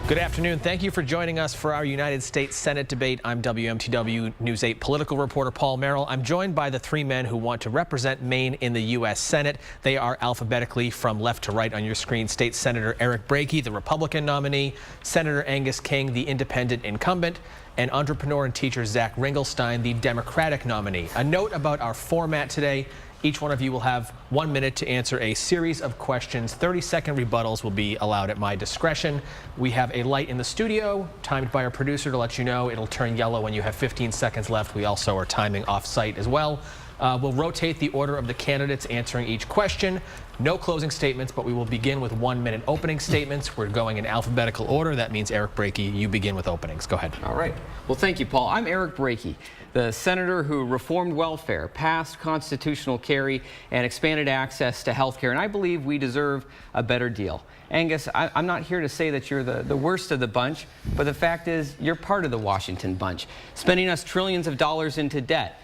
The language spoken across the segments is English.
Good afternoon. Thank you for joining us for our United States Senate debate. I'm WMTW News 8 political reporter Paul Merrill. I'm joined by the three men who want to represent Maine in the U.S. Senate. They are alphabetically from left to right on your screen. State Senator Eric Brakey, the Republican nominee, Senator Angus King, the independent incumbent, and entrepreneur and teacher Zach Ringelstein, the Democratic nominee. A note about our format today. Each one of you will have 1 minute to answer a series of questions. 30-second rebuttals will be allowed at my discretion. We have a light in the studio, timed by our producer to let you know it'll turn yellow when you have 15 seconds left. We also are timing off-site as well. We'll rotate the order of the candidates answering each question. No closing statements, but we will begin with 1 minute opening statements. We're going in alphabetical order. That means Eric Brakey, you begin with openings. Go ahead. All right. Well, thank you, Paul. I'm Eric Brakey, the senator who reformed welfare, passed constitutional carry, and expanded access to health care. And I believe we deserve a better deal. Angus, I'm not here to say that you're the worst of the bunch, but the fact is you're part of the Washington bunch, spending us trillions of dollars into debt.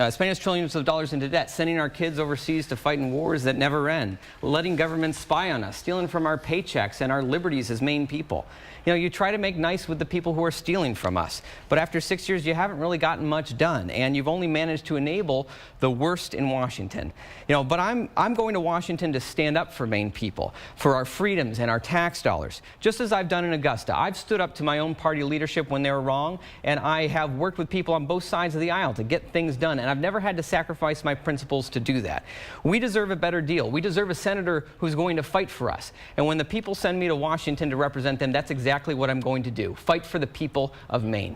Spending us trillions of dollars into debt, sending our kids overseas to fight in wars that never end, letting governments spy on us, stealing from our paychecks and our liberties as Maine people. You know, you try to make nice with the people who are stealing from us, but after 6 years, you haven't really gotten much done, and you've only managed to enable the worst in Washington. You know, but I'm going to Washington to stand up for Maine people, for our freedoms and our tax dollars, just as I've done in Augusta. I've stood up to my own party leadership when they were wrong, and I have worked with people on both sides of the aisle to get things done, and I've never had to sacrifice my principles to do that. We deserve a better deal. We deserve a senator who's going to fight for us, and when the people send me to Washington to represent them, that's exactly what I'm going to do. Fight for the people of Maine.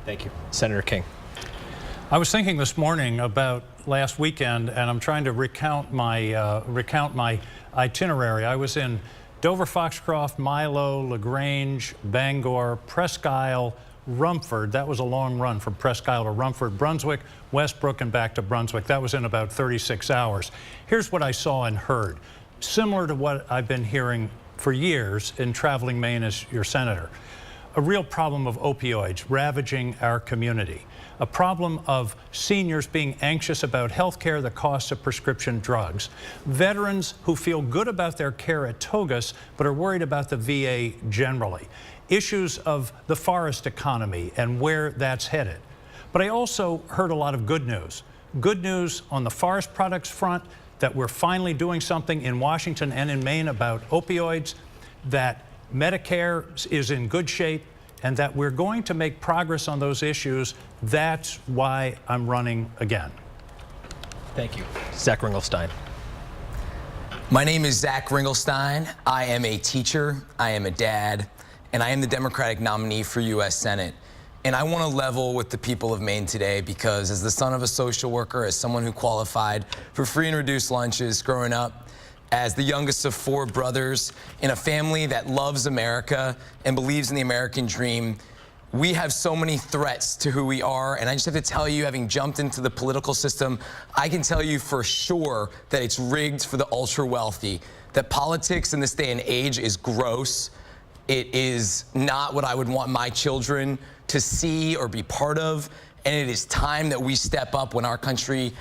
Thank you. Senator King. I was thinking this morning about last weekend, and I'm trying to recount my itinerary. I was in Dover, Foxcroft, Milo, LaGrange, Bangor, Presque Isle, Rumford. That was a long run from Presque Isle to Rumford, Brunswick, Westbrook, and back to Brunswick. That was in about 36 hours. Here's what I saw and heard, similar to what I've been hearing for years in traveling Maine as your senator. A real problem of opioids ravaging our community. A problem of seniors being anxious about health care, the costs of prescription drugs. Veterans who feel good about their care at Togus but are worried about the VA generally. Issues of the forest economy and where that's headed. But I also heard a lot of good news. Good news on the forest products front, that we're finally doing something in Washington and in Maine about opioids, that Medicare is in good shape, and that we're going to make progress on those issues. That's why I'm running again. Thank you. Zach Ringelstein. My name is Zach Ringelstein. I am a teacher, I am a dad, and I am the Democratic nominee for U.S. Senate. And I want to level with the people of Maine today because as the son of a social worker, as someone who qualified for free and reduced lunches growing up, as the youngest of 4 brothers in a family that loves America and believes in the American dream, we have so many threats to who we are. And I just have to tell you, having jumped into the political system, I can tell you for sure that it's rigged for the ultra wealthy, that politics in this day and age is gross. It is not what I would want my children to see or be part of, and it is time that we step up when our country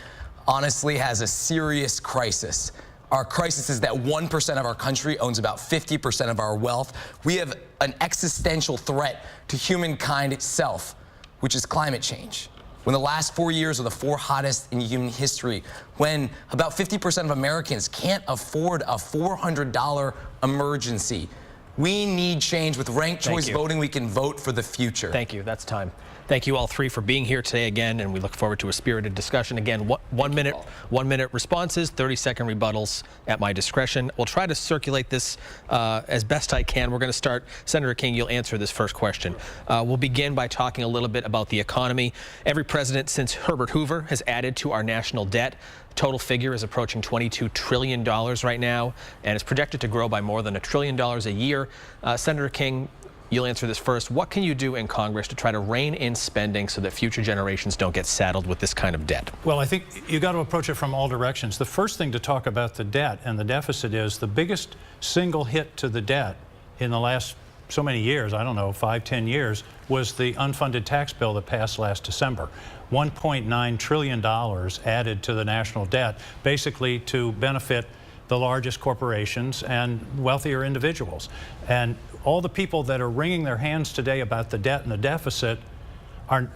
honestly has a serious crisis. Our crisis is that 1% of our country owns about 50% of our wealth. We have an existential threat to humankind itself, which is climate change. When the last 4 years are the 4 hottest in human history, when about 50% of Americans can't afford a $400 emergency, we need change. With ranked choice voting, we can vote for the future. Thank you. That's time. Thank you all three for being here today again, and we look forward to a spirited discussion. Again, 1 minute responses, 30-second rebuttals at my discretion. We'll try to circulate this as best I can. We're going to start. Senator King, you'll answer this first question. We'll begin by talking a little bit about the economy. Every president since Herbert Hoover has added to our national debt. Total figure is approaching $22 trillion right now, and it's projected to grow by more than $1 trillion a year. Senator King, you'll answer this first. What can you do in Congress to try to rein in spending so that future generations don't get saddled with this kind of debt? Well, I think you got to approach it from all directions. The first thing to talk about the debt and the deficit is the biggest single hit to the debt in the last so many years, I don't know, 5, 10 years, was the unfunded tax bill that passed last December. $1.9 trillion added to the national debt, basically to benefit the largest corporations and wealthier individuals. And all the people that are wringing their hands today about the debt and the deficit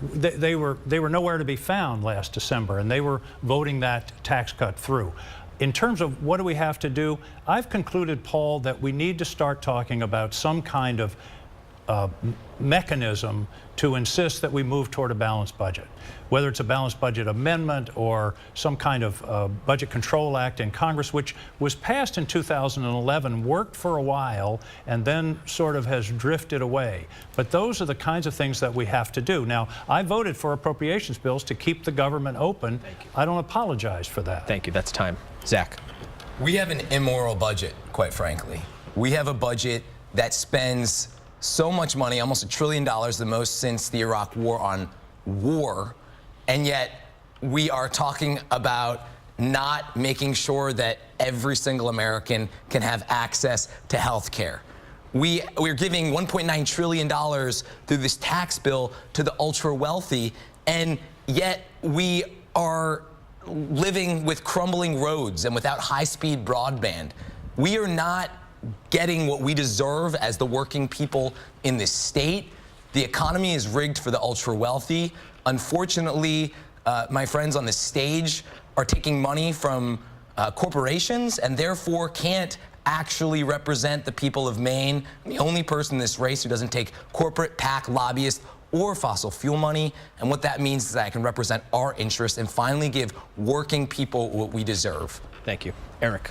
they were nowhere to be found last December, and they were voting that tax cut through. In terms of what do we have to do, I've concluded, Paul, that we need to start talking about some kind of mechanism to insist that we move toward a balanced budget. Whether it's a balanced budget amendment or some kind of Budget Control Act in Congress, which was passed in 2011, worked for a while, and then sort of has drifted away. But those are the kinds of things that we have to do. Now, I voted for appropriations bills to keep the government open. I don't apologize for that. Thank you. That's time. Zach. We have an immoral budget, quite frankly. We have a budget that spends so much money, almost $1 trillion, the most since the Iraq War on war, and yet we are talking about not making sure that every single American can have access to health care. We're giving $1.9 trillion through this tax bill to the ultra wealthy, and yet we are living with crumbling roads and without high-speed broadband. We are not getting what we deserve as the working people in this state. The economy is rigged for the ultra wealthy. Unfortunately, my friends on the stage are taking money from corporations and therefore can't actually represent the people of Maine. I'm the only person in this race who doesn't take corporate PAC lobbyists or fossil fuel money, and what that means is that I can represent our interests and finally give working people what we deserve. Thank you. Eric.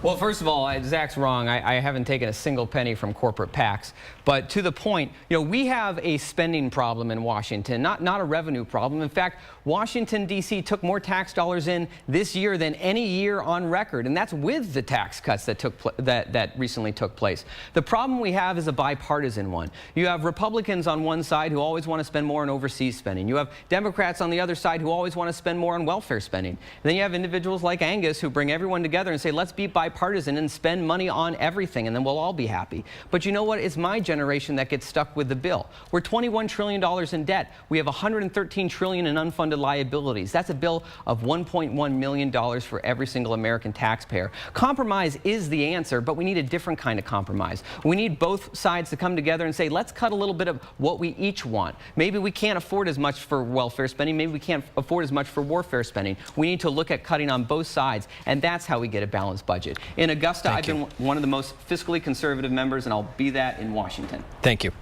Well, first of all, Zach's wrong. I haven't taken a single penny from corporate PACs. But to the point, we have a spending problem in Washington, not a revenue problem. In fact, Washington, D.C. took more tax dollars in this year than any year on record, and that's with the tax cuts that recently took place. The problem we have is a bipartisan one. You have Republicans on one side who always want to spend more on overseas spending. You have Democrats on the other side who always want to spend more on welfare spending. And then you have individuals like Angus who bring everyone together and say, let's be bipartisan and spend money on everything, and then we'll all be happy. But you know what? It's my generation that gets stuck with the bill. We're $21 trillion in debt. We have $113 trillion in unfunded liabilities. That's a bill of $1.1 million for every single American taxpayer. Compromise is the answer, but we need a different kind of compromise. We need both sides to come together and say, let's cut a little bit of what we each want. Maybe we can't afford as much for welfare spending. Maybe we can't afford as much for warfare spending. We need to look at cutting on both sides, and that's how we get a balanced budget. In Augusta, I've been one of the most fiscally conservative members, and I'll be that in Washington. Thank you.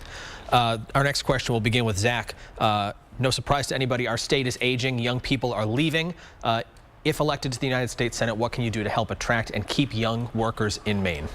Our next question will begin with Zach. No surprise to anybody, our state is aging. Young people are leaving. If elected to the United States Senate, what can you do to help attract and keep young workers in Maine?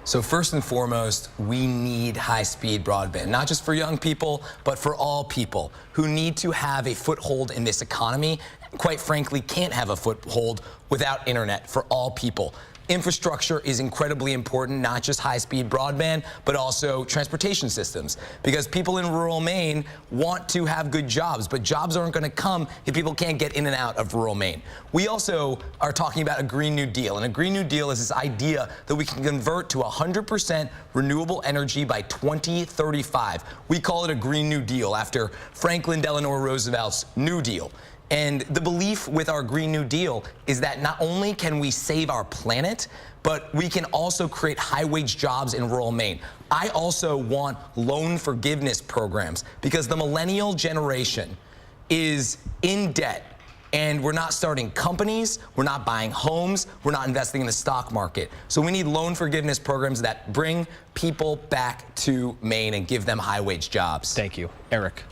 So first and foremost, we need high-speed broadband, not just for young people, but for all people who need to have a foothold in this economy. Quite frankly, can't have a foothold without internet for all people. Infrastructure is incredibly important, not just high-speed broadband, but also transportation systems. Because people in rural Maine want to have good jobs, but jobs aren't going to come if people can't get in and out of rural Maine. We also are talking about a Green New Deal, and a Green New Deal is this idea that we can convert to 100% renewable energy by 2035. We call it a Green New Deal after Franklin Delano Roosevelt's New Deal. And the belief with our Green New Deal is that not only can we save our planet, but we can also create high-wage jobs in rural Maine. I also want loan forgiveness programs because the millennial generation is in debt, and we're not starting companies, we're not buying homes, we're not investing in the stock market. So we need loan forgiveness programs that bring people back to Maine and give them high-wage jobs. Thank you. Eric.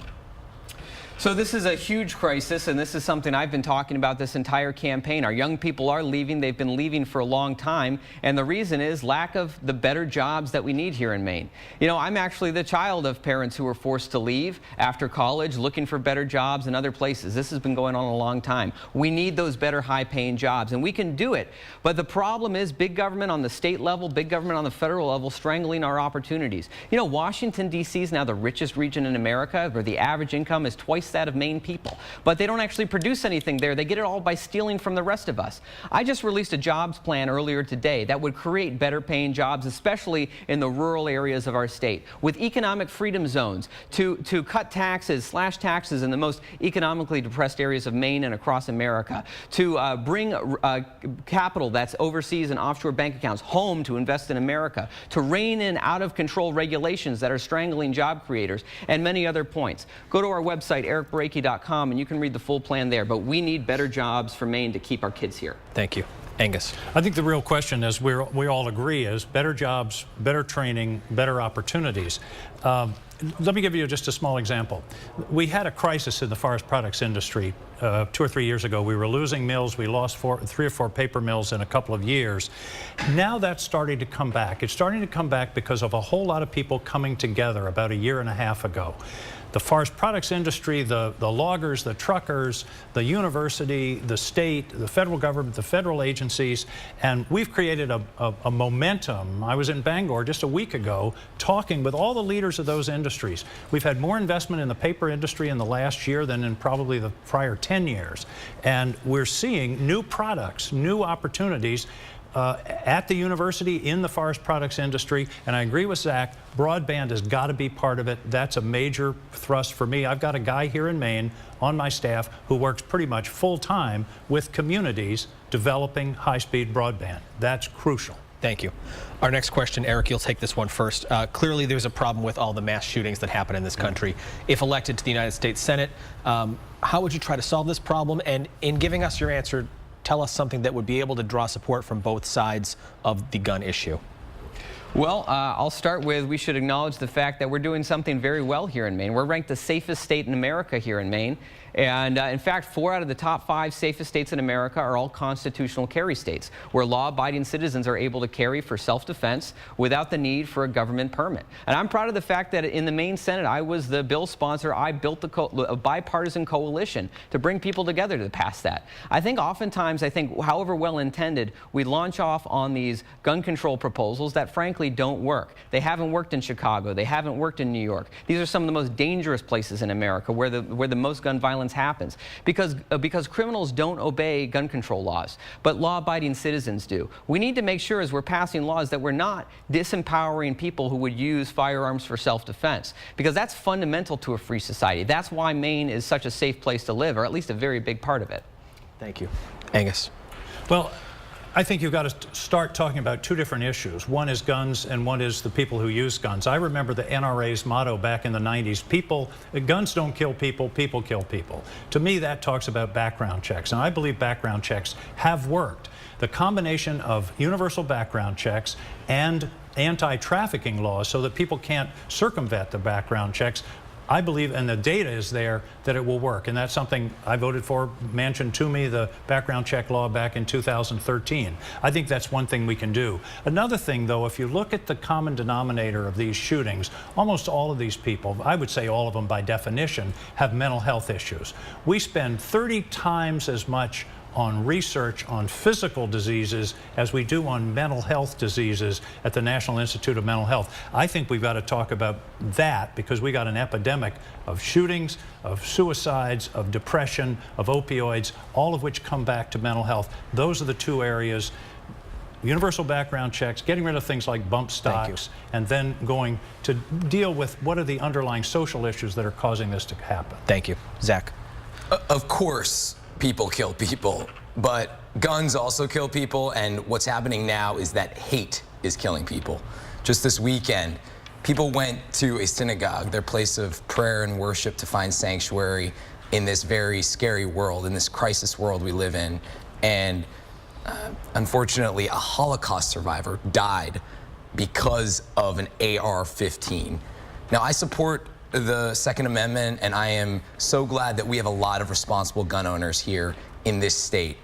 So this is a huge crisis, and this is something I've been talking about this entire campaign. Our young people are leaving. They've been leaving for a long time, and the reason is lack of the better jobs that we need here in Maine. I'm actually the child of parents who were forced to leave after college, looking for better jobs in other places. This has been going on a long time. We need those better high-paying jobs, and we can do it. But the problem is big government on the state level, big government on the federal level, strangling our opportunities. Washington, D.C. is now the richest region in America, where the average income is twice waste that of Maine people. But they don't actually produce anything there. They get it all by stealing from the rest of us. I just released a jobs plan earlier today that would create better paying jobs, especially in the rural areas of our state, with economic freedom zones to cut taxes, slash taxes in the most economically depressed areas of Maine and across America, to bring capital that's overseas and offshore bank accounts home to invest in America, to rein in out-of-control regulations that are strangling job creators, and many other points. Go to our website, ericbrakey.com, and you can read the full plan there. But we need better jobs for Maine to keep our kids here. Thank you. Angus. I think the real question, as we all agree, is better jobs, better training, better opportunities. Let me give you just a small example. We had a crisis in the forest products industry 2 or 3 years ago. We were losing mills. We lost 3 or 4 paper mills in a couple of years. Now that's starting to come back. It's starting to come back because of a whole lot of people coming together about 1.5 years ago. The forest products industry, the loggers, the truckers, the university, the state, the federal government, the federal agencies, and we've created a momentum. I was in Bangor just a week ago talking with all the leaders of those industries. We've had more investment in the paper industry in the last year than in probably the prior 10 years. And we're seeing new products, new opportunities at the university, in the forest products industry, and I agree with Zach, broadband has got to be part of it. That's a major thrust for me. I've got a guy here in Maine on my staff who works pretty much full-time with communities developing high-speed broadband. That's crucial. Thank you. Our next question, Eric, you'll take this one first. Clearly, there's a problem with all the mass shootings that happen in this country. If elected to the United States Senate, how would you try to solve this problem? And in giving us your answer, tell us something that would be able to draw support from both sides of the gun issue. Well, I'll start with, we should acknowledge the fact that we're doing something very well here in Maine. We're ranked the safest state in America here in Maine. And in fact, 4 out of the top 5 safest states in America are all constitutional carry states, where law-abiding citizens are able to carry for self-defense without the need for a government permit. And I'm proud of the fact that in the Maine Senate, I was the bill sponsor. I built a bipartisan coalition to bring people together to pass that. I think oftentimes, however well-intended, we launch off on these gun control proposals that frankly don't work. They haven't worked in Chicago. They haven't worked in New York. These are some of the most dangerous places in America where the most gun violence happens, because criminals don't obey gun control laws, but law-abiding citizens do. We need to make sure, as we're passing laws, that we're not disempowering people who would use firearms for self-defense, because that's fundamental to a free society. That's why Maine is such a safe place to live, or at least a very big part of it. Thank you. Angus. Well, I think you've got to start talking about 2 different issues. One is guns and one is the people who use guns. I remember the NRA's motto back in the 90s, guns don't kill people, people kill people. To me, that talks about background checks, and I believe background checks have worked. The combination of universal background checks and anti-trafficking laws so that people can't circumvent the background checks, I believe, and the data is there, that it will work. And that's something I voted for, mentioned to me, the background check law back in 2013. I think that's one thing we can do. Another thing, though, if you look at the common denominator of these shootings, almost all of these people, I would say all of them by definition, have mental health issues. We spend 30 times as much on research on physical diseases as we do on mental health diseases at the National Institute of Mental Health. I think we've got to talk about that, because we got an epidemic of shootings, of suicides, of depression, of opioids, all of which come back to mental health. Those are the 2 areas. Universal background checks, getting rid of things like bump stocks, and then going to deal with what are the underlying social issues that are causing this to happen. Thank you. Zach. Of course, people kill people, but guns also kill people, and what's happening now is that hate is killing people. Just this weekend, people went to a synagogue, their place of prayer and worship, to find sanctuary in this very scary world, in this crisis world we live in, and unfortunately, a Holocaust survivor died because of an AR-15. Now, I support the Second Amendment, and I am so glad that we have a lot of responsible gun owners here in this state.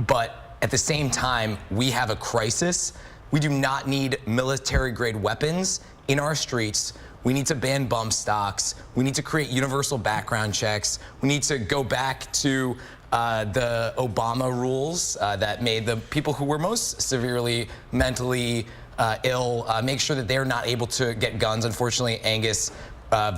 But at the same time, we have a crisis. We do not need military-grade weapons in our streets. We need to ban bump stocks. We need to create universal background checks. We need to go back to the Obama rules that made the people who were most severely mentally ill make sure that they're not able to get guns. Unfortunately, Angus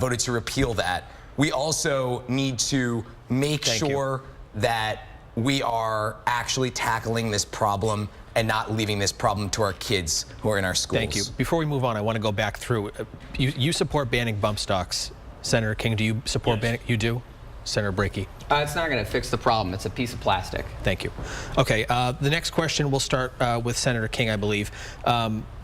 voted to repeal that. we also need to make sure that we are actually tackling this problem and not leaving this problem to our kids who are in our schools. Thank you. Before we move on, I want to go back through. You support banning bump stocks. Senator King, do you support banning? You do? Senator Brakey? It's not going to fix the problem. It's a piece of plastic. Thank you. Okay, the next question, we'll start with Senator King, I believe.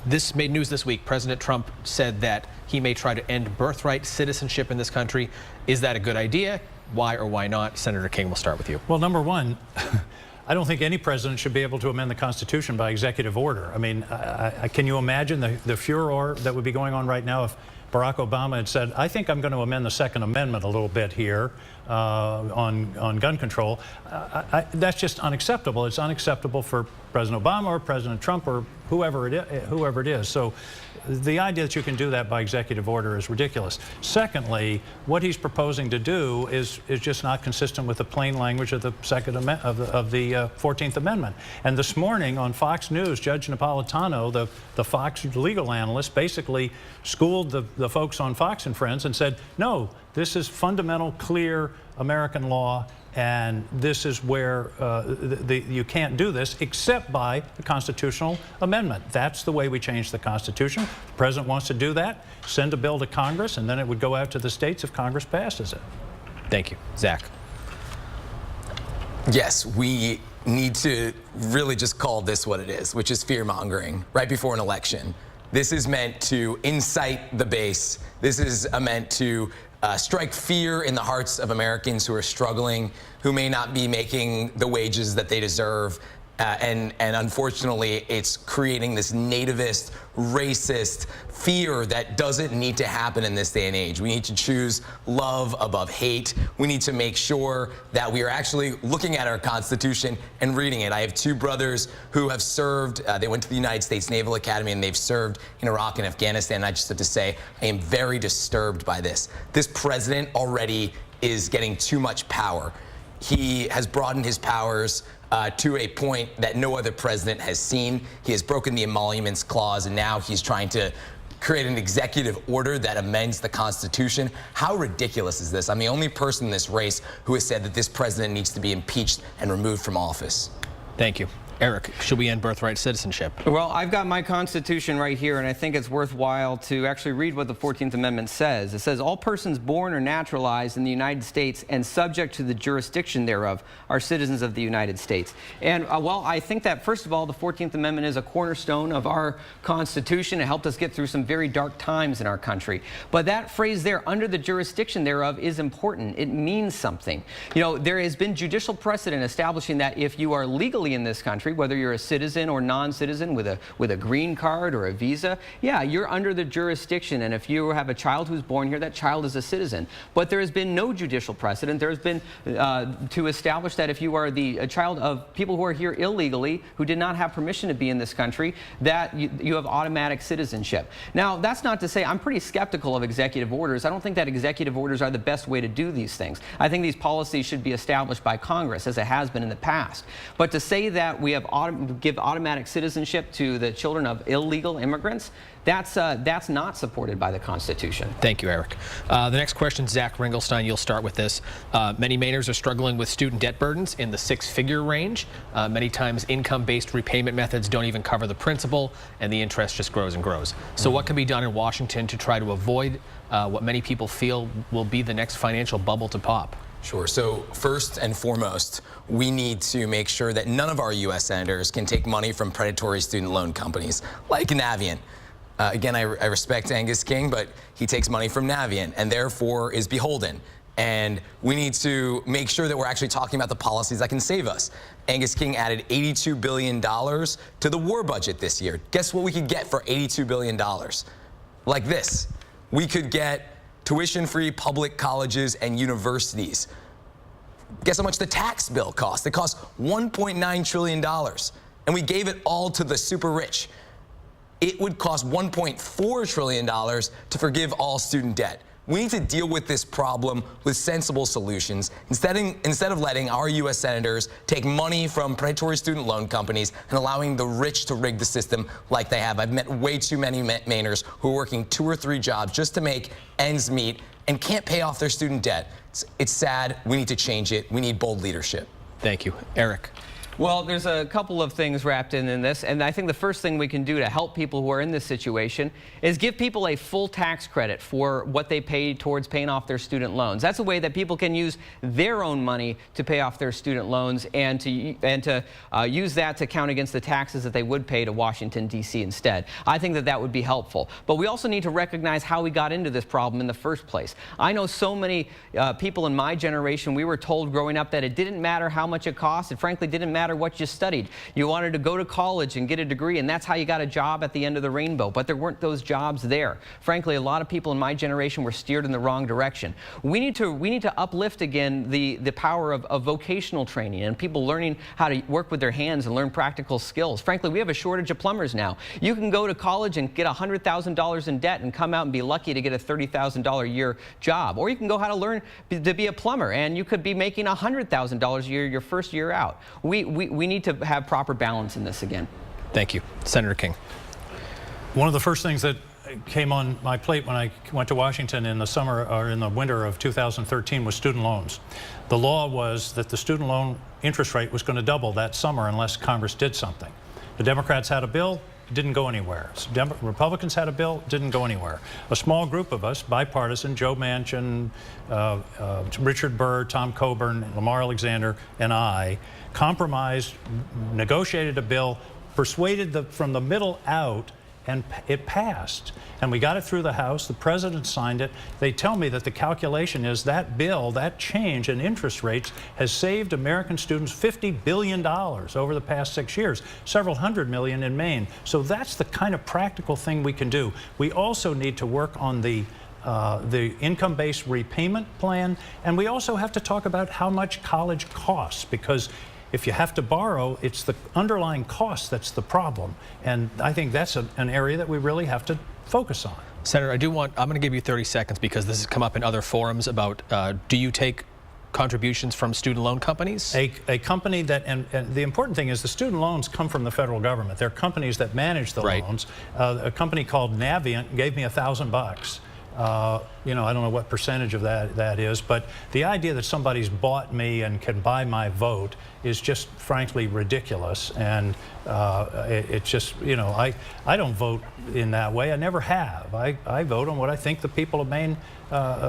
This made news this week. President Trump said that he may try to end birthright citizenship in this country. Is that a good idea? Why or why not? Senator King, we'll start with you. Well, number one, I don't think any president should be able to amend the Constitution by executive order. I mean, can you imagine the furor that would be going on right now if Barack Obama had said, I think I'm going to amend the Second Amendment a little bit here on gun control. That's just unacceptable. It's unacceptable for President Obama or President Trump or whoever it is. So the idea that you can do that by executive order is ridiculous. Secondly, what he's proposing to do is just not consistent with the plain language of the of the 14th Amendment. And this morning on Fox News, Judge Napolitano, the Fox legal analyst, basically schooled the folks on Fox and Friends and said, no, this is fundamental, clear American law, and this is where you can't do this except by the constitutional amendment. That's the way we change the Constitution. If the president wants to do that, send a bill to Congress, and then it would go out to the states if Congress passes it. Thank you. Zach? Yes, we need to really just call this what it is, which is fear-mongering right before an election. This is meant to incite the base. This is meant to strike fear in the hearts of Americans who are struggling, who may not be making the wages that they deserve. And unfortunately, it's creating this nativist, racist fear that doesn't need to happen in this day and age. We need to choose love above hate. We need to make sure that we are actually looking at our Constitution and reading it. I have two brothers who have served. They went to the United States Naval Academy and they've served in Iraq and Afghanistan. I just have to say, I am very disturbed by this. This president already is getting too much power. He has broadened his powers to a point that no other president has seen. He has broken the emoluments clause, and now he's trying to create an executive order that amends the Constitution. How ridiculous is this? I'm the only person in this race who has said that this president needs to be impeached and removed from office. Thank you. Eric, should we end birthright citizenship? Well, I've got my Constitution right here, and I think it's worthwhile to actually read what the 14th Amendment says. It says, all persons born or naturalized in the United States and subject to the jurisdiction thereof are citizens of the United States. And, well, I think that, first of all, the 14th Amendment is a cornerstone of our Constitution. It helped us get through some very dark times in our country. But that phrase there, under the jurisdiction thereof, is important. It means something. You know, there has been judicial precedent establishing that if you are legally in this country, whether you're a citizen or non-citizen with a green card or a visa, yeah, you're under the jurisdiction. And if you have a child who's born here, that child is a citizen. But there has been no judicial precedent. There has been to establish that if you are a child of people who are here illegally, who did not have permission to be in this country, that you have automatic citizenship. Now, that's not to say I'm pretty skeptical of executive orders. I don't think that executive orders are the best way to do these things. I think these policies should be established by Congress, as it has been in the past. But to say that we have give automatic citizenship to the children of illegal immigrants, that's not supported by the Constitution. Thank you, Eric. The next question, Zach Ringelstein, you'll start with this. Many Mainers are struggling with student debt burdens in the six-figure range. Many times income-based repayment methods don't even cover the principal, and the interest just grows and grows. So what can be done in Washington to try to avoid what many people feel will be the next financial bubble to pop? Sure. So first and foremost, we need to make sure that none of our U.S. senators can take money from predatory student loan companies like Navient. Again, I respect Angus King, but he takes money from Navient and therefore is beholden. And we need to make sure that we're actually talking about the policies that can save us. Angus King added $82 billion to the war budget this year. Guess what we could get for $82 billion? Like this. We could get tuition-free public colleges and universities. Guess how much the tax bill cost? It cost $1.9 trillion, and we gave it all to the super rich. It would cost $1.4 trillion to forgive all student debt. We need to deal with this problem with sensible solutions instead of letting our U.S. senators take money from predatory student loan companies and allowing the rich to rig the system like they have. I've met way too many Mainers who are working 2 or 3 jobs just to make ends meet, and can't pay off their student debt. It's sad. We need to change it. We need bold leadership. Thank you. Eric. Well, there's a couple of things wrapped in this, and I think the first thing we can do to help people who are in this situation is give people a full tax credit for what they pay towards paying off their student loans. That's a way that people can use their own money to pay off their student loans and to use that to count against the taxes that they would pay to Washington, D.C. instead. I think that would be helpful. But we also need to recognize how we got into this problem in the first place. I know so many people in my generation, we were told growing up that it didn't matter how much it cost. It frankly didn't matter what you studied. You wanted to go to college and get a degree, and that's how you got a job at the end of the rainbow. But there weren't those jobs there. Frankly, a lot of people in my generation were steered in the wrong direction. We need to uplift again the power of vocational training and people learning how to work with their hands and learn practical skills. Frankly, we have a shortage of plumbers now. You can go to college and get $100,000 in debt and come out and be lucky to get a $30,000 a year job. Or you can go how to learn to be a plumber, and you could be making $100,000 a year your first year out. We need to have proper balance in this again. Thank you. Senator King. One of the first things that came on my plate when I went to Washington in the summer or in the winter of 2013 was student loans. The law was that the student loan interest rate was going to double that summer unless Congress did something. The Democrats had a bill, didn't go anywhere. Republicans had a bill, didn't go anywhere. A small group of us, bipartisan, Joe Manchin, Richard Burr, Tom Coburn, Lamar Alexander, and I, compromised, negotiated a bill, persuaded from the middle out, and it passed. And we got it through the House. The president signed it. They tell me that the calculation is that bill, that change in interest rates, has saved American students $50 billion over the past 6 years, several hundred million in Maine. So that's the kind of practical thing we can do. We also need to work on the income-based repayment plan, and we also have to talk about how much college costs, because if you have to borrow, it's the underlying cost that's the problem. And I think that's an area that we really have to focus on. Senator, I'm going to give you 30 seconds because this has come up in other forums about do you take contributions from student loan companies? A company that, and the important thing is the student loans come from the federal government. They're companies that manage the loans. A company called Navient gave me $1,000. You know, I don't know what percentage of that is, but the idea that somebody's bought me and can buy my vote is just frankly ridiculous. And it's just, you know, I don't vote in that way. I never have. I vote on what I think the people of Maine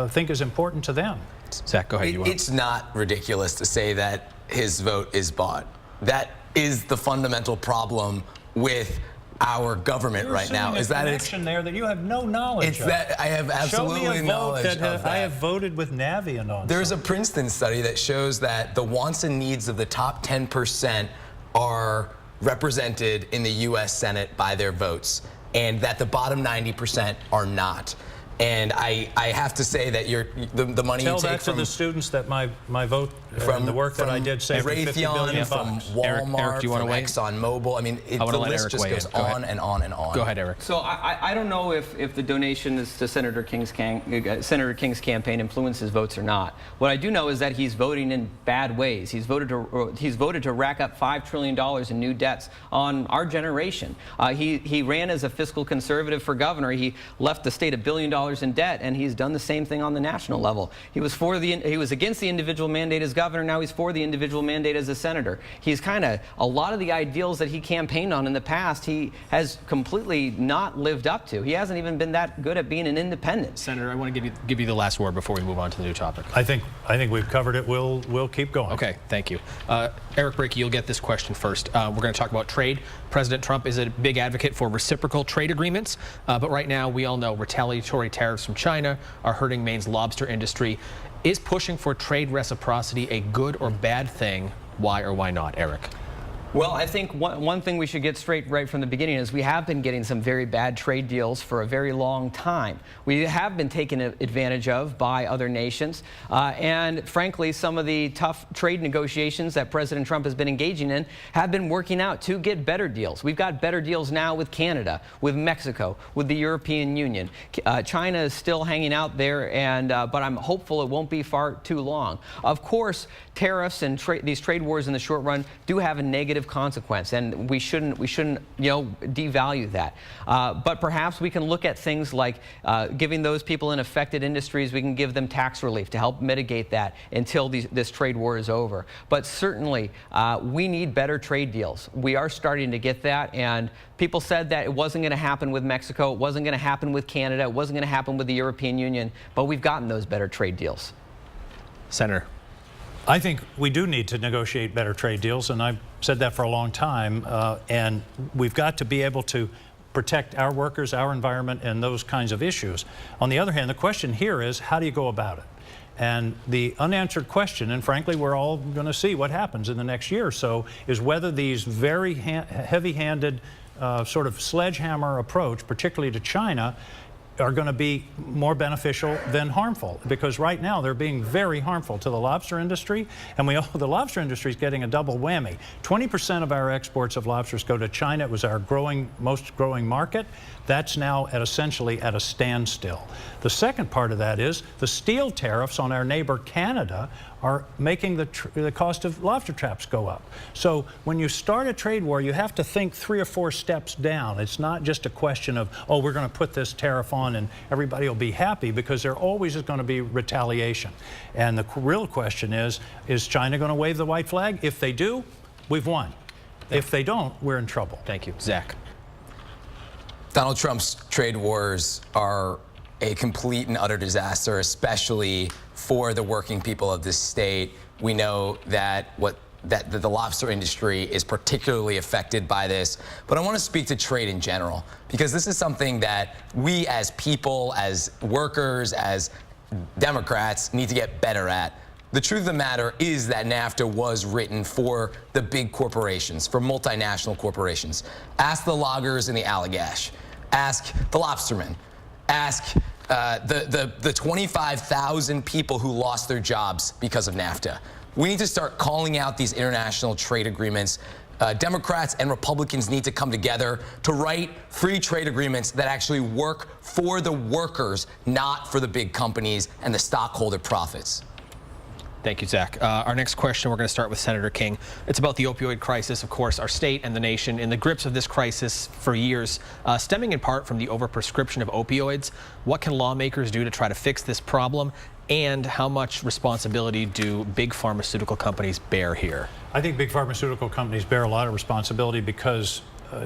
think is important to them. Zach, go ahead. It's not ridiculous to say that his vote is bought. That is the fundamental problem with our government right now. Is that it's there that you have no knowledge it's of. That I have absolutely knowledge of that. I have voted with Navient on. There's a Princeton study that shows that the wants and needs of the top 10% are represented in the U.S. Senate by their votes, and that the bottom 90% are not. And I have to say that the money Tell you take that from to the students that my vote from the work that I did saved $50 billion. From Walmart, Eric, do you want to from ExxonMobil. I mean, the list just goes on and on and on. Go ahead, Eric. So I don't know if the donation to Senator King's campaign influences votes or not. What I do know is that he's voting in bad ways. He's voted to rack up $5 trillion in new debts on our generation. He ran as a fiscal conservative for governor. He left the state $1 billion in debt, and he's done the same thing on the national level. He was against the individual mandate as governor. Now he's for the individual mandate as a senator. He's kind of a lot of the ideals that he campaigned on in the past. He has completely not lived up to. He hasn't even been that good at being an independent. Senator, I want to give you the last word before we move on to the new topic. I think we've covered it. We'll keep going. Okay, thank you. Eric Brakey, you'll get this question first. We're going to talk about trade. President Trump is a big advocate for reciprocal trade agreements, but right now we all know retaliatory tariffs from China are hurting Maine's lobster industry. Is pushing for trade reciprocity a good or bad thing? Why or why not, Eric? Well, I think one thing we should get straight right from the beginning is we have been getting some very bad trade deals for a very long time. We have been taken advantage of by other nations. And frankly, some of the tough trade negotiations that President Trump has been engaging in have been working out to get better deals. We've got better deals now with Canada, with Mexico, with the European Union. China is still hanging out there, but I'm hopeful it won't be far too long. Of course, tariffs and these trade wars in the short run do have a negative negative consequence, and we shouldn't devalue that. But perhaps we can look at things like giving those people in affected industries, we can give them tax relief to help mitigate that until this trade war is over. But certainly, we need better trade deals. We are starting to get that, and people said that it wasn't going to happen with Mexico, it wasn't going to happen with Canada, it wasn't going to happen with the European Union, but we've gotten those better trade deals. Senator. I think we do need to negotiate better trade deals, and I've said that for a long time, and we've got to be able to protect our workers, our environment, and those kinds of issues. On the other hand, the question here is, how do you go about it? And the unanswered question, and frankly, we're all going to see what happens in the next year or so, is whether these very heavy-handed sort of sledgehammer approach, particularly to China, are going to be more beneficial than harmful, because right now they're being very harmful to the lobster industry, and the lobster industry is getting a double whammy. 20% of our exports of lobsters go to China. It was our most growing market. That's now essentially at a standstill. The second part of that is the steel tariffs on our neighbor Canada are making the cost of lobster traps go up. So when you start a trade war, you have to think 3 or 4 steps down. It's not just a question of, oh, we're going to put this tariff on and everybody will be happy, because there always is going to be retaliation. And the real question is China going to wave the white flag? If they do, we've won. If they don't, we're in trouble. Thank you. Zach. Donald Trump's trade wars are a complete and utter disaster, especially for the working people of this state. We know that the lobster industry is particularly affected by this. But I want to speak to trade in general, because this is something that we as people, as workers, as Democrats need to get better at. The truth of the matter is that NAFTA was written for the big corporations, for multinational corporations. Ask the loggers in the Allagash. Ask the lobstermen. Ask the 25,000 people who lost their jobs because of NAFTA. We need to start calling out these international trade agreements. Democrats and Republicans need to come together to write free trade agreements that actually work for the workers, not for the big companies and the stockholder profits. Thank you, Zach. Our next question, we're going to start with Senator King. It's about the opioid crisis. Of course, our state and the nation in the grips of this crisis for years, stemming in part from the overprescription of opioids. What can lawmakers do to try to fix this problem? And how much responsibility do big pharmaceutical companies bear here? I think big pharmaceutical companies bear a lot of responsibility, because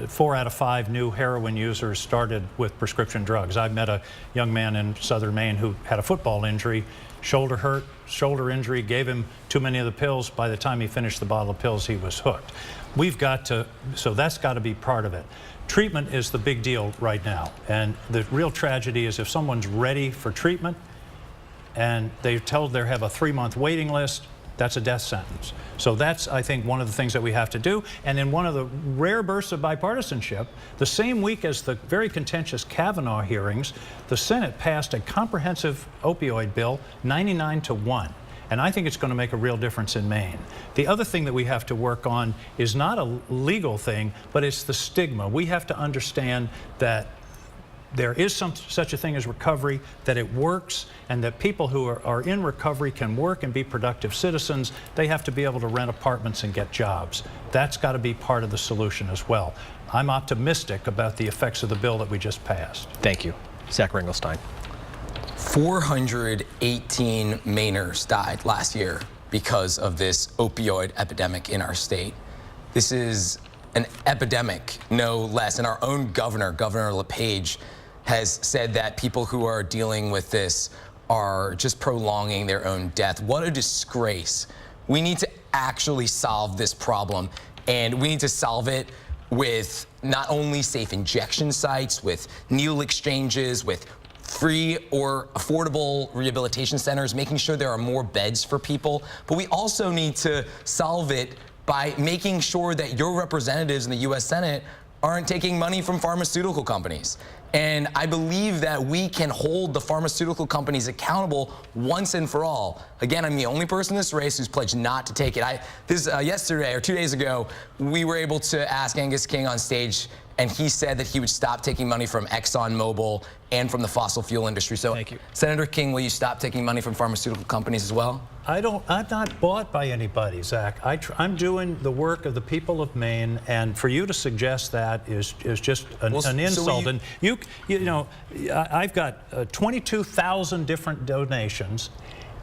4 out of 5 new heroin users started with prescription drugs. I met a young man in southern Maine who had a football injury, shoulder hurt, shoulder injury, gave him too many of the pills. By the time he finished the bottle of pills, he was hooked. So that's got to be part of it. Treatment is the big deal right now. And the real tragedy is if someone's ready for treatment and they're told they have a 3-month waiting list, that's a death sentence. So that's, I think, one of the things that we have to do. And in one of the rare bursts of bipartisanship, the same week as the very contentious Kavanaugh hearings, the Senate passed a comprehensive opioid bill 99-1. And I think it's going to make a real difference in Maine. The other thing that we have to work on is not a legal thing, but it's the stigma. We have to understand that there is such a thing as recovery, that it works, and that people who are in recovery can work and be productive citizens. They have to be able to rent apartments and get jobs. That's got to be part of the solution as well. I'm optimistic about the effects of the bill that we just passed. Thank you. Zach Ringelstein. 418 Mainers died last year because of this opioid epidemic in our state. This is an epidemic, no less. And our own governor, Governor LePage, has said that people who are dealing with this are just prolonging their own death. What a disgrace. We need to actually solve this problem, and we need to solve it with not only safe injection sites, with needle exchanges, with free or affordable rehabilitation centers, making sure there are more beds for people. But we also need to solve it by making sure that your representatives in the U.S. Senate aren't taking money from pharmaceutical companies. And I believe that we can hold the pharmaceutical companies accountable once and for all. Again, I'm the only person in this race who's pledged not to take it. Yesterday or 2 days ago, we were able to ask Angus King on stage and he said that he would stop taking money from ExxonMobil and from the fossil fuel industry. So, thank you. Senator King, will you stop taking money from pharmaceutical companies as well? I'm not bought by anybody, Zach. I'm doing the work of the people of Maine, and for you to suggest that is just an insult. And you know, I've got 22,000 different donations.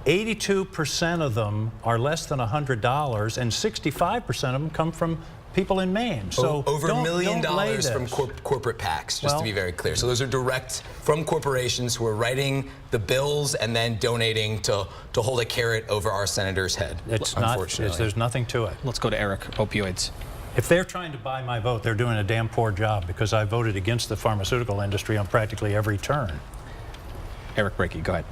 82% of them are less than $100, and 65% of them come from people in Maine. So over $1 million from corporate PACs, just to be very clear. So those are direct from corporations who are writing the bills and then donating to hold a carrot over our senator's head. It's not. There's nothing to it. Let's go to Eric. Opioids. If they're trying to buy my vote, they're doing a damn poor job, because I voted against the pharmaceutical industry on practically every turn. Eric Brakey, go ahead.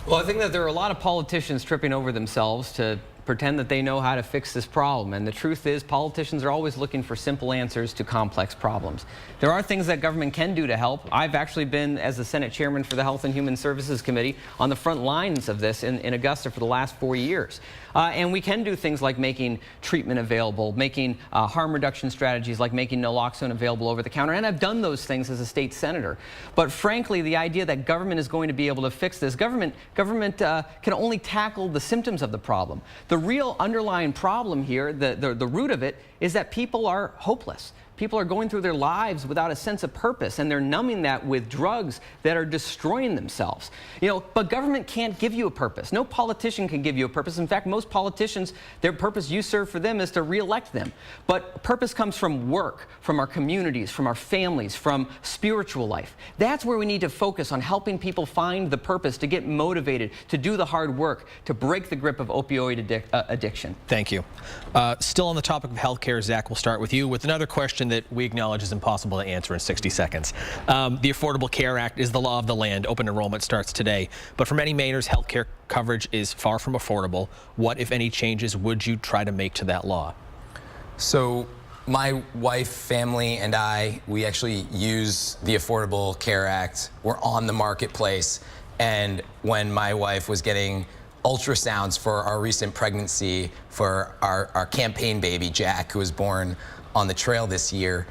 Well, I think that there are a lot of politicians tripping over themselves to pretend that they know how to fix this problem. And the truth is, politicians are always looking for simple answers to complex problems. There are things that government can do to help. I've actually been, as the Senate chairman for the Health and Human Services Committee, on the front lines of this in Augusta for the last 4 years. And we can do things like making treatment available, making harm reduction strategies like making naloxone available over the counter. And I've done those things as a state senator. But frankly, the idea that government is going to be able to fix this, government can only tackle the symptoms of the problem. The real underlying problem here, the root of it, is that people are hopeless. People are going through their lives without a sense of purpose, and they're numbing that with drugs that are destroying themselves. You know, but government can't give you a purpose. No politician can give you a purpose. In fact, most politicians, their purpose you serve for them is to reelect them. But purpose comes from work, from our communities, from our families, from spiritual life. That's where we need to focus, on helping people find the purpose, to get motivated, to do the hard work, to break the grip of opioid addiction. Thank you. Still on the topic of healthcare, Zach, we'll start with you with another question that we acknowledge is impossible to answer in 60 seconds. The Affordable Care Act is the law of the land. Open enrollment starts today. But for many Mainers, health care coverage is far from affordable. What, if any, changes would you try to make to that law? So my wife, family, and I, we actually use the Affordable Care Act. We're on the marketplace. And when my wife was getting ultrasounds for our recent pregnancy for our campaign baby, Jack, who was born on the trail this year,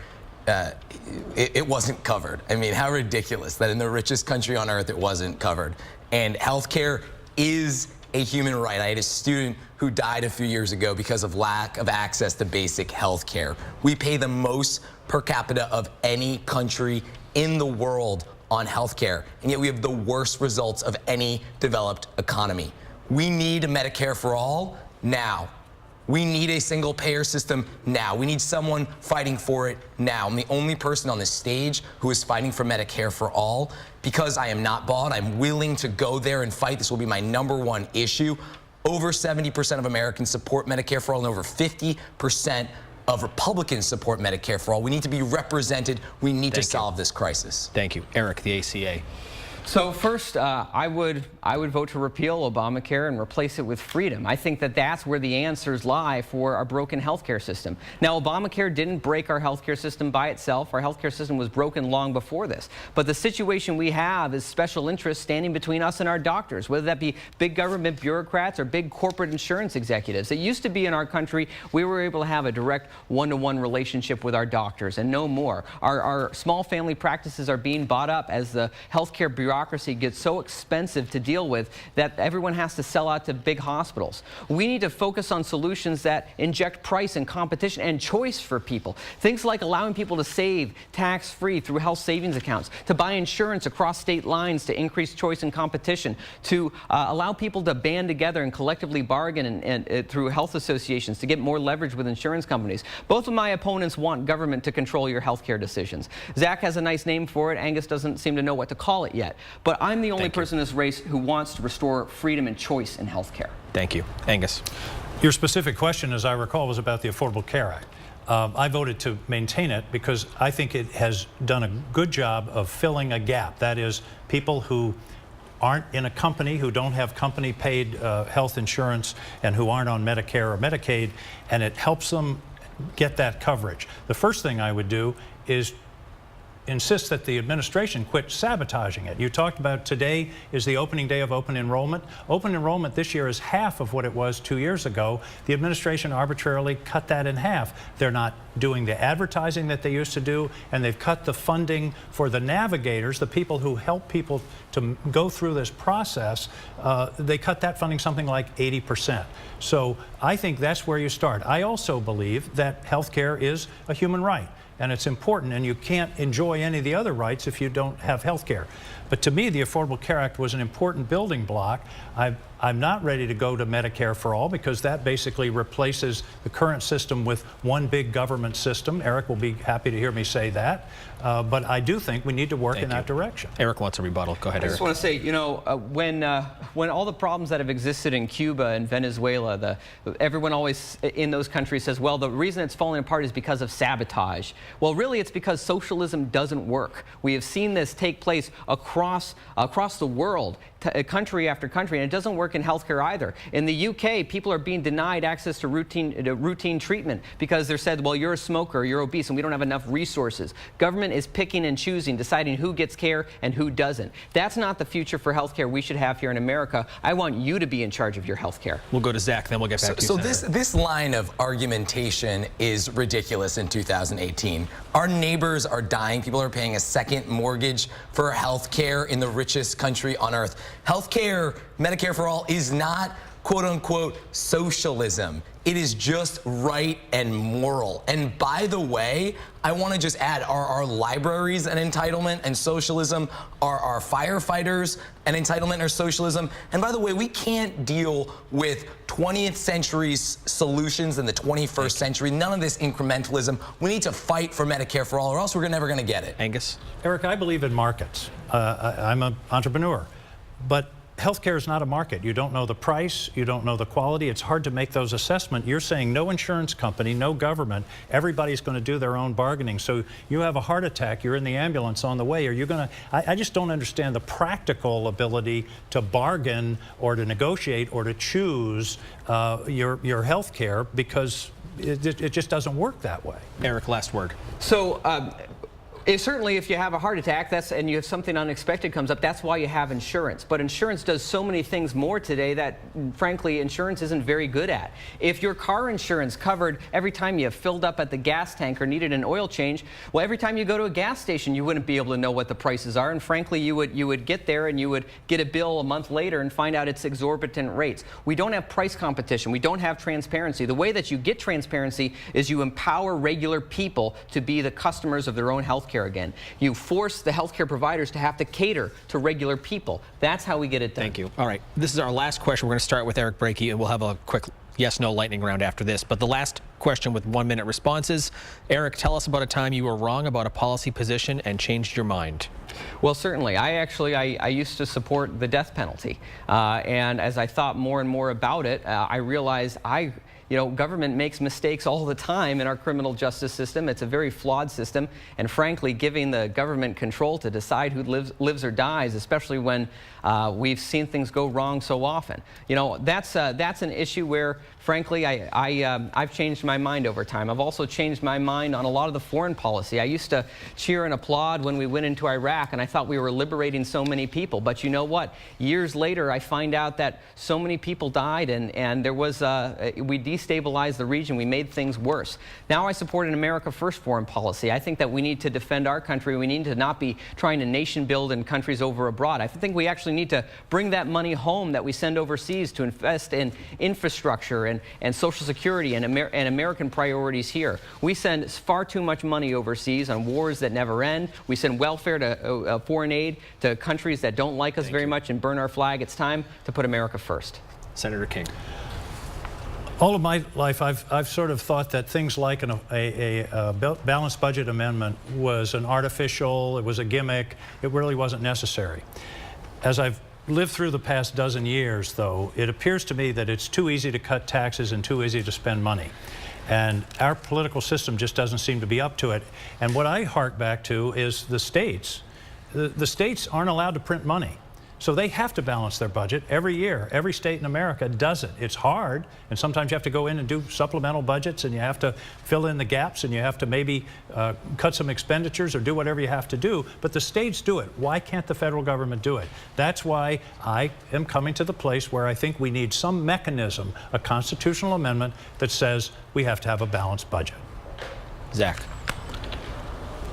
it wasn't covered. I mean, how ridiculous that in the richest country on earth it wasn't covered. And healthcare is a human right. I had a student who died a few years ago because of lack of access to basic health care. We pay the most per capita of any country in the world on healthcare, and yet we have the worst results of any developed economy. We need Medicare for all now. We need a single payer system now. We need someone fighting for it now. I'm the only person on this stage who is fighting for Medicare for all. Because I am not bought, I'm willing to go there and fight. This will be my #1 issue. Over 70% of Americans support Medicare for all, and over 50% of Republicans support Medicare for all. We need to be represented. We need to solve this crisis. Thank you. Eric, the ACA. So first, I would vote to repeal Obamacare and replace it with freedom. I think that that's where the answers lie for our broken healthcare system. Now, Obamacare didn't break our healthcare system by itself. Our healthcare system was broken long before this. But the situation we have is special interests standing between us and our doctors, whether that be big government bureaucrats or big corporate insurance executives. It used to be in our country we were able to have a direct one-to-one relationship with our doctors, and no more. Our small family practices are being bought up as the healthcare bureaucracy gets so expensive to deal with that everyone has to sell out to big hospitals. We need to focus on solutions that inject price and competition and choice for people. Things like allowing people to save tax-free through health savings accounts, to buy insurance across state lines to increase choice and competition, to allow people to band together and collectively bargain and through health associations to get more leverage with insurance companies. Both of my opponents want government to control your health care decisions. Zach has a nice name for it. Angus doesn't seem to know what to call it yet. But I'm the only person in this race who wants to restore freedom and choice in health care. Thank you. Angus. Your specific question, as I recall, was about the Affordable Care Act. I voted to maintain it because I think it has done a good job of filling a gap. That is, people who aren't in a company, who don't have company-paid health insurance, and who aren't on Medicare or Medicaid, and it helps them get that coverage. The first thing I would do is insist that the administration quit sabotaging it. You talked about today is the opening day of open enrollment. Open enrollment this year is half of what it was 2 years ago. The administration arbitrarily cut that in half. They're not doing the advertising that they used to do, and they've cut the funding for the navigators, the people who help people to go through this process. They cut that funding something like 80%. So I think that's where you start. I also believe that health care is a human right, and it's important, and you can't enjoy any of the other rights if you don't have health care. But to me, the Affordable Care Act was an important building block. I'm not ready to go to Medicare for all, because that basically replaces the current system with one big government system. Eric will be happy to hear me say that. But I do think we need to work in that direction. Eric wants a rebuttal. Go ahead, Eric. I just want to say, you know, when all the problems that have existed in Cuba and Venezuela, everyone always in those countries says, well, the reason it's falling apart is because of sabotage. Well, really, it's because socialism doesn't work. We have seen this take place across the world, country after country, and it doesn't work in healthcare either. In the UK, people are being denied access to routine treatment because they're said, well, you're a smoker, you're obese, and we don't have enough resources. Government is picking and choosing, deciding who gets care and who doesn't. That's not the future for healthcare we should have here in America. I want you to be in charge of your healthcare. We'll go to Zach, then we'll get back to you. So this line of argumentation is ridiculous in 2018. Our neighbors are dying. People are paying a second mortgage for health care in the richest country on earth. Health care, Medicare for all, is not quote-unquote socialism. It is just right and moral. And by the way, I want to just add, are our libraries an entitlement and socialism? Are our firefighters an entitlement or socialism? And by the way, we can't deal with 20th century solutions in the 21st century. None of this incrementalism. We need to fight for Medicare for all, or else we're never going to get it. Angus? Eric, I believe in markets. I'm an entrepreneur. But healthcare is not a market. You don't know the price, you don't know the quality. It's hard to make those assessments. You're saying no insurance company, no government, everybody's going to do their own bargaining. So you have a heart attack, you're in the ambulance on the way. Are you going to, I just don't understand the practical ability to bargain or to negotiate or to choose your health care, because it just doesn't work that way. Eric, last word. So, certainly, if you have a heart attack and you have something unexpected comes up, that's why you have insurance. But insurance does so many things more today that, frankly, insurance isn't very good at. If your car insurance covered every time you filled up at the gas tank or needed an oil change, well, every time you go to a gas station, you wouldn't be able to know what the prices are. And frankly, you would get there and you would get a bill a month later and find out it's exorbitant rates. We don't have price competition. We don't have transparency. The way that you get transparency is you empower regular people to be the customers of their own health care again. You force the healthcare providers to have to cater to regular people. That's how we get it done. Thank you. All right, this is our last question. We're going to start with Eric Brakey, and we'll have a quick yes/no lightning round after this. But the last question with 1-minute responses. Eric, tell us about a time you were wrong about a policy position and changed your mind. Well, certainly. I used to support the death penalty. And as I thought more and more about it, I realized government makes mistakes all the time in our criminal justice system. It's a very flawed system. And frankly, giving the government control to decide who lives or dies, especially when we've seen things go wrong so often. That's an issue where, frankly, I've changed my mind over time. I've also changed my mind on a lot of the foreign policy. I used to cheer and applaud when we went into Iraq, and I thought we were liberating so many people. But you know what? Years later, I find out that so many people died, and there was we destabilized the region. We made things worse. Now I support an America First foreign policy. I think that we need to defend our country. We need to not be trying to nation build in countries over abroad. I think we actually need to bring that money home that we send overseas to invest in infrastructure and Social Security and American priorities here. We send far too much money overseas on wars that never end. We send welfare to foreign aid to countries that don't like us very much and burn our flag. It's time to put America first. Senator King. All of my life, I've sort of thought that things like a balanced budget amendment was an artificial, it was a gimmick, it really wasn't necessary. As I've lived through the past dozen years, though, it appears to me that it's too easy to cut taxes and too easy to spend money. And our political system just doesn't seem to be up to it. And what I hark back to is the states. The states aren't allowed to print money. So they have to balance their budget every year. Every state in America does it. It's hard, and sometimes you have to go in and do supplemental budgets, and you have to fill in the gaps, and you have to maybe cut some expenditures or do whatever you have to do. But the states do it. Why can't the federal government do it? That's why I am coming to the place where I think we need some mechanism, a constitutional amendment that says we have to have a balanced budget. Zach.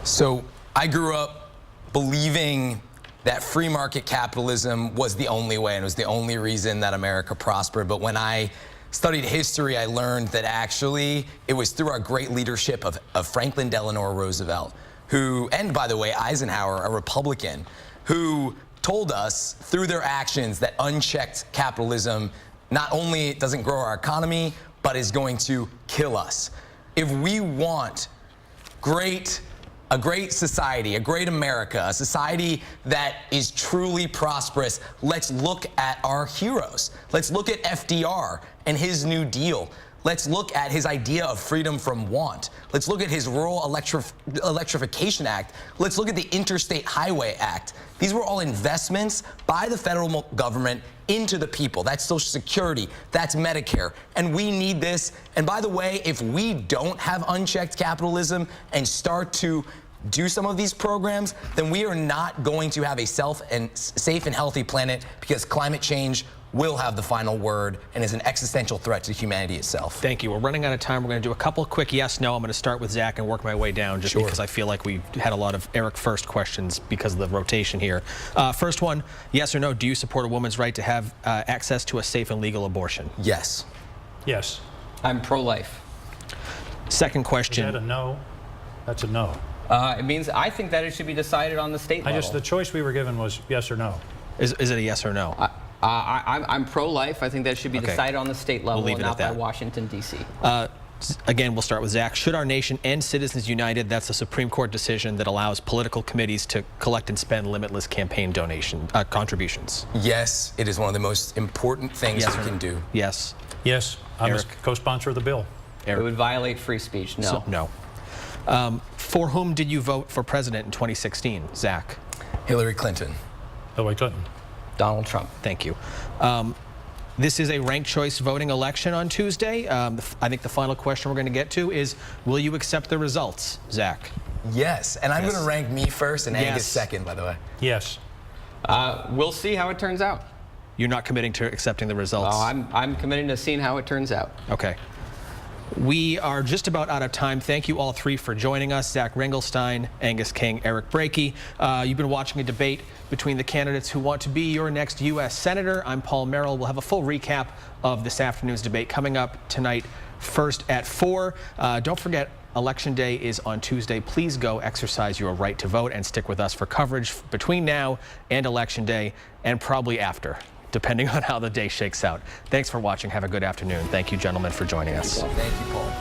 So I grew up believing that free market capitalism was the only way and was the only reason that America prospered. But when I studied history, I learned that actually it was through our great leadership of Franklin Delano Roosevelt, who, and by the way, Eisenhower, a Republican, who told us through their actions that unchecked capitalism not only doesn't grow our economy, but is going to kill us. If we want a great society, a great America, a society that is truly prosperous, let's look at our heroes. Let's look at FDR and his New Deal. Let's look at his idea of freedom from want. Let's look at his Rural Electrification Act. Let's look at the Interstate Highway Act. These were all investments by the federal government into the people. That's Social Security, that's Medicare, and we need this. And by the way, if we don't have unchecked capitalism and start to do some of these programs, then we are not going to have a safe and healthy planet, because climate change will have the final word and is an existential threat to humanity itself. Thank you. We're running out of time. We're going to do a couple quick yes/no. I'm going to start with Zach and work my way down, just because I feel like we had a lot of Eric first questions because of the rotation here. First one, yes or no, do you support a woman's right to have access to a safe and legal abortion? Yes. Yes. I'm pro-life. Second question. Is that a no? That's a no. It means I think that it should be decided on the state level. The choice we were given was yes or no. Is it a yes or no? I'm pro-life. I think that it should be decided on the state level and not by Washington, D.C. Again, we'll start with Zach. Should our nation end Citizens United? That's a Supreme Court decision that allows political committees to collect and spend limitless campaign contributions. Yes, it is one of the most important things we can do. Yes. Yes. I'm a Eric? Co-sponsor of the bill. It would violate free speech. No. So, no. For whom did you vote for president in 2016, Zach? Hillary Clinton. Hillary Clinton. Donald Trump. Thank you. This is a ranked choice voting election on Tuesday. I think the final question we're going to get to is, will you accept the results, Zach? Yes, and I'm going to rank me first and Angus second, by the way. Yes. We'll see how it turns out. You're not committing to accepting the results? Oh, I'm committing to seeing how it turns out. Okay. We are just about out of time. Thank you all three for joining us. Zach Ringelstein, Angus King, Eric Brakey. You've been watching a debate between the candidates who want to be your next U.S. Senator. I'm Paul Merrill. We'll have a full recap of this afternoon's debate coming up tonight, first at 4. Don't forget, Election Day is on Tuesday. Please go exercise your right to vote and stick with us for coverage between now and Election Day, and probably after, depending on how the day shakes out. Thanks for watching. Have a good afternoon. Thank you, gentlemen, for joining us. Thank you, Paul.